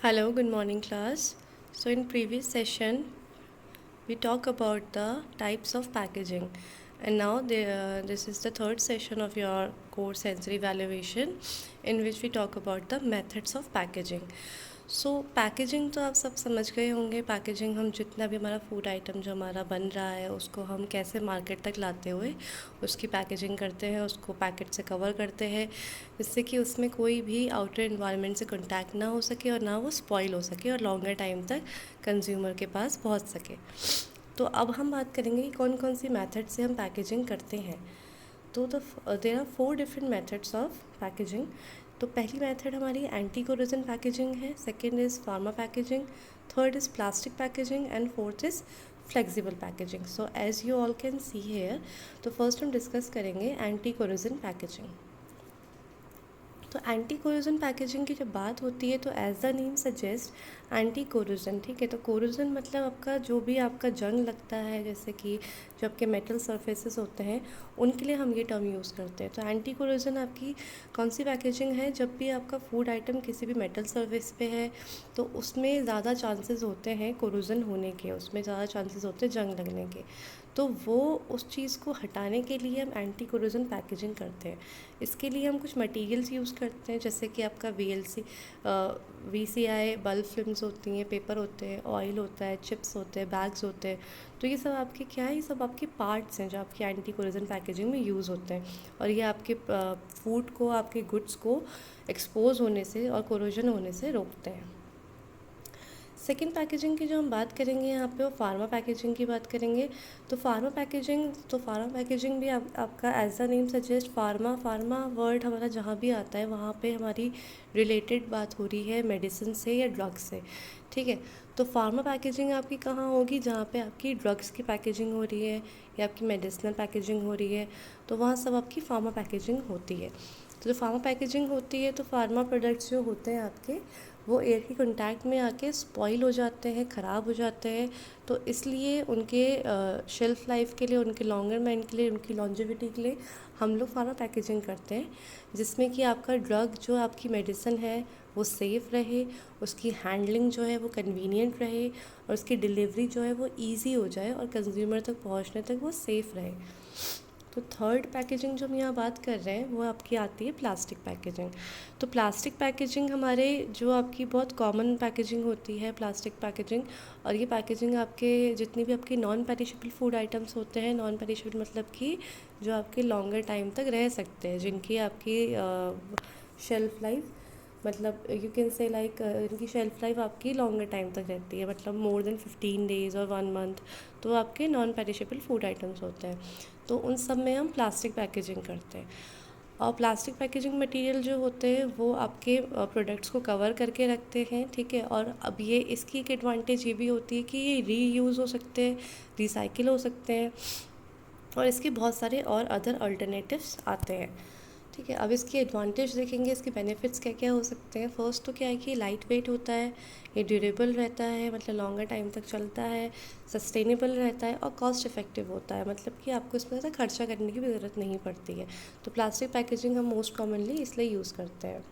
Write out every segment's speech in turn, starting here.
Hello, good morning class. So in previous session we talk about the types of packaging, and now this is the third session of your core sensory evaluation in which we talk about the methods of packaging. So packaging तो आप सब समझ गए होंगे। Packaging हम जितना भी हमारा फूड आइटम जो हमारा बन रहा है उसको हम कैसे मार्केट तक लाते हुए उसकी पैकेजिंग करते हैं, उसको पैकेट से कवर करते हैं जिससे कि उसमें कोई भी आउटर इन्वायरमेंट से कांटेक्ट ना हो सके और ना वो स्पॉइल हो सके और लॉन्गर टाइम तक कंज्यूमर के पास पहुंच सके। तो अब हम बात करेंगे कि कौन कौन सी मेथड से हम पैकेजिंग करते हैं। तो there are 4 different methods of packaging. तो पहली मेथड हमारी एंटी कोरोजन पैकेजिंग है, second is pharma packaging, third is plastic packaging and fourth is flexible packaging. So as you all can see here, तो first हम discuss करेंगे anti corrosion packaging. तो anti corrosion packaging की जब बात होती है तो as the name suggest anti corrosion, ठीक है। तो कोरोजन मतलब आपका जो भी आपका जंग लगता है, जैसे कि जो आपके मेटल सरफेसेस होते हैं उनके लिए हम ये टर्म यूज़ करते हैं। तो एंटी कोरोजन आपकी कौन सी पैकेजिंग है, जब भी आपका फूड आइटम किसी भी मेटल सरफेस पे है तो उसमें ज़्यादा चांसेस होते हैं कोरोजन होने के, उसमें ज़्यादा चांसेस होते हैं जंग लगने के। तो वो उस चीज़ को हटाने के लिए हम एंटी कोरोजन पैकेजिंग करते हैं। इसके लिए हम कुछ मटेरियल्स यूज़ करते हैं, जैसे कि आपका VCI बल्ब फिल्म्स होती हैं, पेपर होते हैं, ऑयल होता है, चिप्स होते हैं, बैग्स होते हैं। तो ये सब आपके क्या है, ये सब आपके पार्ट्स हैं जो आपकी एंटी कोरोजन पैकेजिंग में यूज़ होते हैं और ये आपके फूड को, आपके गुड्स को एक्सपोज होने से और कोरोजन होने से रोकते हैं। सेकेंड पैकेजिंग की जो हम बात करेंगे यहाँ पे वो फार्मा पैकेजिंग की बात करेंगे। तो फार्मा पैकेजिंग भी आपका as the name suggest pharma word हमारा जहाँ भी आता है वहाँ पे हमारी रिलेटेड बात हो रही है मेडिसिन से या ड्रग्स से, ठीक है। तो फार्मा पैकेजिंग आपकी कहाँ होगी, जहाँ पे आपकी ड्रग्स की पैकेजिंग हो रही है या आपकी मेडिसिनल पैकेजिंग हो रही है, तो वहाँ सब आपकी फार्मा पैकेजिंग होती है। तो जो फार्मा पैकेजिंग होती है तो फार्मा प्रोडक्ट्स जो होते हैं आपके वो एयर के कांटेक्ट में आके स्पॉइल हो जाते हैं, ख़राब हो जाते हैं। तो इसलिए उनके शेल्फ़ लाइफ के लिए, उनके लॉन्गर मैन के लिए, उनकी लॉन्जेविटी के लिए हम लोग फार्मा पैकेजिंग करते हैं, जिसमें कि आपका ड्रग जो आपकी मेडिसिन है वो सेफ़ रहे, उसकी हैंडलिंग जो है वो कन्वीनियंट रहे और उसकी डिलीवरी जो है वो ईजी हो जाए और कंज्यूमर तक पहुंचने तक वो सेफ़ रहे। तो थर्ड पैकेजिंग जो हम यहाँ बात कर रहे हैं वो आपकी आती है प्लास्टिक पैकेजिंग। तो प्लास्टिक पैकेजिंग हमारे जो आपकी बहुत कॉमन पैकेजिंग होती है प्लास्टिक पैकेजिंग, और ये पैकेजिंग आपके जितनी भी आपकी नॉन पेरिशेबल फूड आइटम्स होते हैं, नॉन पेरिशेबल मतलब कि जो आपके लॉन्गर टाइम तक रह सकते हैं, जिनकी आपकी शेल्फ़ लाइफ मतलब यू कैन से लाइक इनकी शेल्फ़ लाइफ आपकी लॉन्गर टाइम तक रहती है, मतलब मोर देन 15 डेज़ और 1 मंथ। तो आपके नॉन पेरिशेबल फूड आइटम्स होते हैं, तो उन सब में हम प्लास्टिक पैकेजिंग करते हैं। और प्लास्टिक पैकेजिंग मटेरियल जो होते हैं वो आपके प्रोडक्ट्स को कवर करके रखते हैं, ठीक है। और अब ये इसकी एक एडवांटेज ये भी होती है कि ये रीयूज़ हो सकते हैं, रिसाइकिल हो सकते हैं और इसके बहुत सारे और अदर अल्टरनेटिव्स आते हैं, ठीक है। अब इसकी एडवांटेज देखेंगे, इसके बेनिफिट्स क्या क्या हो सकते हैं। फर्स्ट तो क्या है कि लाइट वेट होता है, ये ड्यूरेबल रहता है, मतलब लॉन्गर टाइम तक चलता है, सस्टेनेबल रहता है और कॉस्ट इफेक्टिव होता है, मतलब कि आपको इसमें ज़्यादा खर्चा करने की भी ज़रूरत नहीं पड़ती है। तो प्लास्टिक पैकेजिंग हम मोस्ट कॉमनली इसलिए यूज़ करते हैं।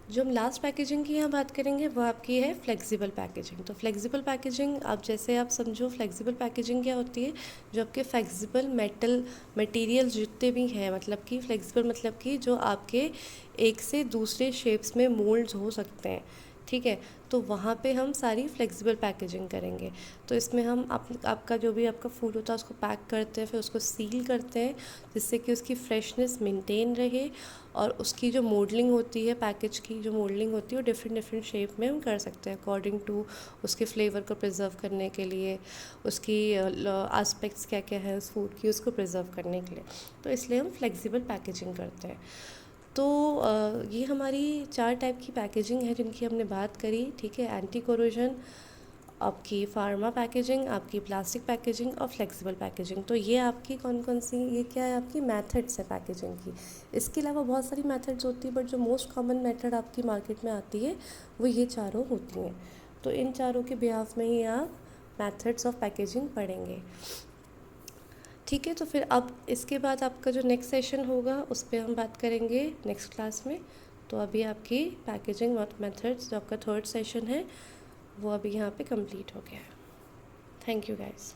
जो हम लास्ट पैकेजिंग की यहाँ बात करेंगे वो आपकी है फ्लेक्सिबल पैकेजिंग। तो फ्लेक्सिबल पैकेजिंग आप जैसे आप समझो, फ्लेक्सिबल पैकेजिंग क्या होती है, जो आपके फ्लेक्सिबल मेटल मटेरियल्स जितने भी हैं, मतलब कि फ्लेक्सिबल मतलब कि जो आपके एक से दूसरे शेप्स में मोल्ड्स हो सकते हैं, ठीक है। तो वहाँ पे हम सारी फ्लेक्सिबल पैकेजिंग करेंगे। तो इसमें हम आपका जो भी आपका फूड होता है उसको पैक करते हैं, फिर उसको सील करते हैं जिससे कि उसकी फ्रेशनेस मेंटेन रहे और उसकी जो मॉडलिंग होती है, पैकेज की जो मॉडलिंग होती है वो डिफरेंट डिफरेंट शेप में हम कर सकते हैं अकॉर्डिंग टू उसके फ्लेवर को प्रिजर्व करने के लिए, उसकी एस्पेक्ट्स क्या क्या है उस फूड की, उसको प्रिजर्व करने के लिए। तो इसलिए हम फ्लेक्सिबल पैकेजिंग करते हैं। तो ये हमारी 4 टाइप की पैकेजिंग है जिनकी हमने बात करी, ठीक है। एंटी कोरोजन, आपकी फार्मा पैकेजिंग, आपकी प्लास्टिक पैकेजिंग और फ्लेक्सिबल पैकेजिंग। तो ये आपकी कौन कौन सी, ये क्या है, आपकी मेथड्स है पैकेजिंग की। इसके अलावा बहुत सारी मेथड्स होती है, बट जो मोस्ट कॉमन मेथड आपकी मार्केट में आती है वो ये चारों होती हैं। तो इन चारों के बिहाफ में ही आप मेथड्स ऑफ पैकेजिंग पढ़ेंगे, ठीक है। तो फिर अब इसके बाद आपका जो नेक्स्ट सेशन होगा उस पर हम बात करेंगे नेक्स्ट क्लास में। तो अभी आपकी पैकेजिंग मेथड्स जो आपका थर्ड सेशन है वो अभी यहाँ पे कंप्लीट हो गया है। Thank you guys.